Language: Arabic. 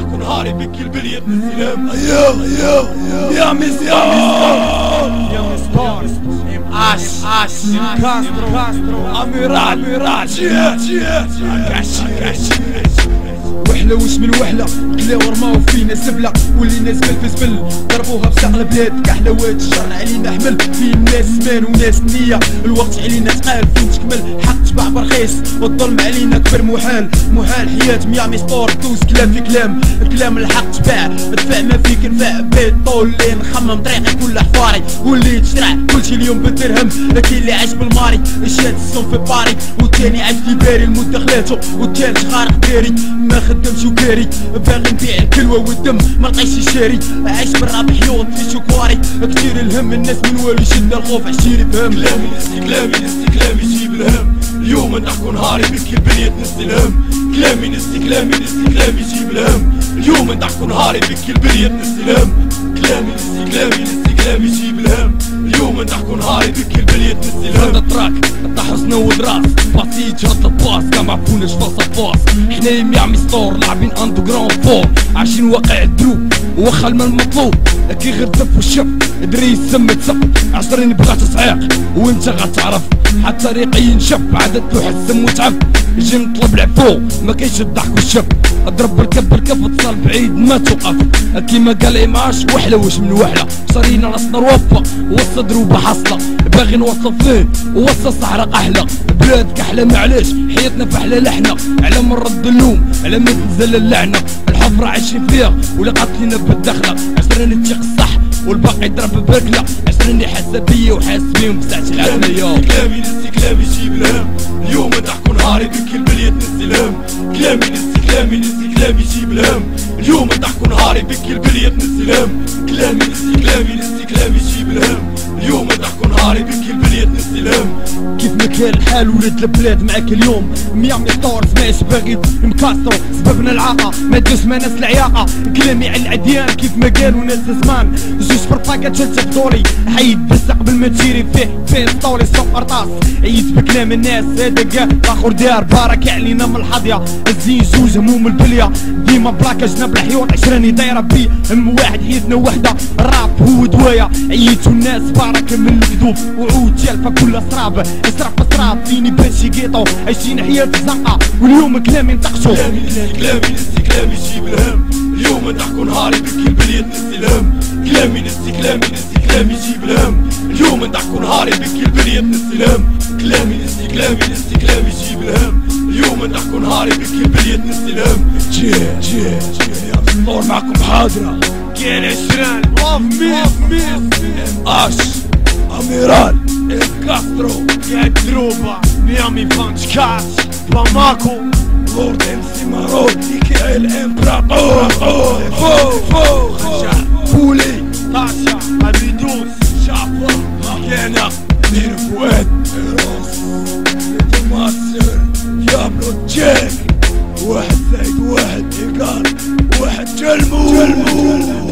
تحكوا نهاري بكي البلية من السلام. يا ميستار Ash Castro Amiral وحلة وش من وحلة كلا ورماو فينا سبلة ولينا زبل في زبل ضربوها بساق البلاد كحلوات الشرع علينا حمل في ناس زمان وناس نية الوقت علينا تقال فين تكمل حق تباع برخيص والظلم علينا كبر محال حياة ميامي سبور دوز كلام في كلام الحق تباع دفع ما فيك نفع بيت طول اللي نخمم طريقي كل حفاري واللي تشرع كلشي اليوم بالدرهم لكن اللي عايش بالماري الشاد الصوم في باري والتاني عايش في باري المدخلاته والتالت غارق داري ما خدمش وكاري باغي نبيع الكلوة والدم ما لقيتش شاري عايش بالرابح يوط في شكواري كتير الهم الناس من والو يشد الخوف عشيري بهم كلامي الاستكلام يجيب الهم اليوم نحكوا نهاري بكي البلية نستلهم كلامي الاستكلام يجيب الهم اليوم نحكوا نهاري بكي البلية نستلهم كلامي الاستكلام يجيب الهم اليوم نحكوا نهاري بكي البلية نستلهم هذا التراك حسنا ودراس باسيج هاد الباس كاع معفوناش فاصا فاس حنايا ميامي ستور لاعبين اندوغراوند فور عايشين واقع الدروب وخا المال مطلوب كي غير دف والشف دري يسمى تسف عشرين بغات تصعيق وانت غتعرف حتى ريقي ينشف عادت له حسم وتعب يجي نطلب العفو ما كاينش الضحك والشف اضرب بالكف اتصال بعيد ما توقف كيما قال إماش وحله وش من وحله صارينا راسنا روفه وسط دروبه حاصله باغي نوصل فين ووسط الصحراء احلى بلاد كحله معليش حياتنا فحله لحنا على من رد اللوم على ما تنزل اللعنه الحفره عايشين فيها ولا قاتلين بالدخله عشرين تشيق الصح والباقي يضرب بركله عشرين حسابيه وحاسبين بساعه العالميه كلامي الاستكلام يجيب الهم اليوم تحكوا نهاري بكي البلية نستلهم كلامي الاستكلام يجيب الهم اليوم تحكوا نهاري بكي البلية نستلهم كلامي الاستكلام يجيب الهم اليوم تحكوا نهاري بكي البلية نستلهم كيف ما كان الحال ولاد البلاد معاك اليوم ميامي ستارز ماش باغي مكاسترو سببنا العاقه ما تدوس ما ناس العياقه كلامي على العديان كيف ما قالوا ناس زمان جوج فرطاقه ثلاثه فضولي حيد بس قبل ما تشيري فيه سطولي سوق قرطاس عيد بكلام الناس هذا كاع الاخر دار بارك علينا من الحظيه الزين زوج هموم البليه ديما بلاكا جناب الحيوط عشراني دايره بي ام واحد حياتنا وحده الراب هو دوايه عييتو الناس بارك من الكذوب وعود جالفه كلها سراب اسراب فيني باشي قيطو عايشين حياة زنقه واليوم كلامي نطقشو كلامي الاستكلام يجيب الهم اليوم تحكوا نهاري بكي البلية نستلهم كلامي الاستكلام يجيب الهم اليوم تحكوا نهاري بكي البلية نستلهم كلامي الاستكلام يجيب الهم اليوم تحكوا نهاري بكي البلية نستلهم جي نور معكم حاضرة كان عشران ميس اش اميرال كاسترو دروبا ميامي فانش كات باماكو لورد امسي مارول ميكائيل امبراطور فو بولي تاشا ابيدوس شابا مكانة مير فؤاد روس ماستر ديابلو تشيك واحد زائد واحد ايكال واحد جلمو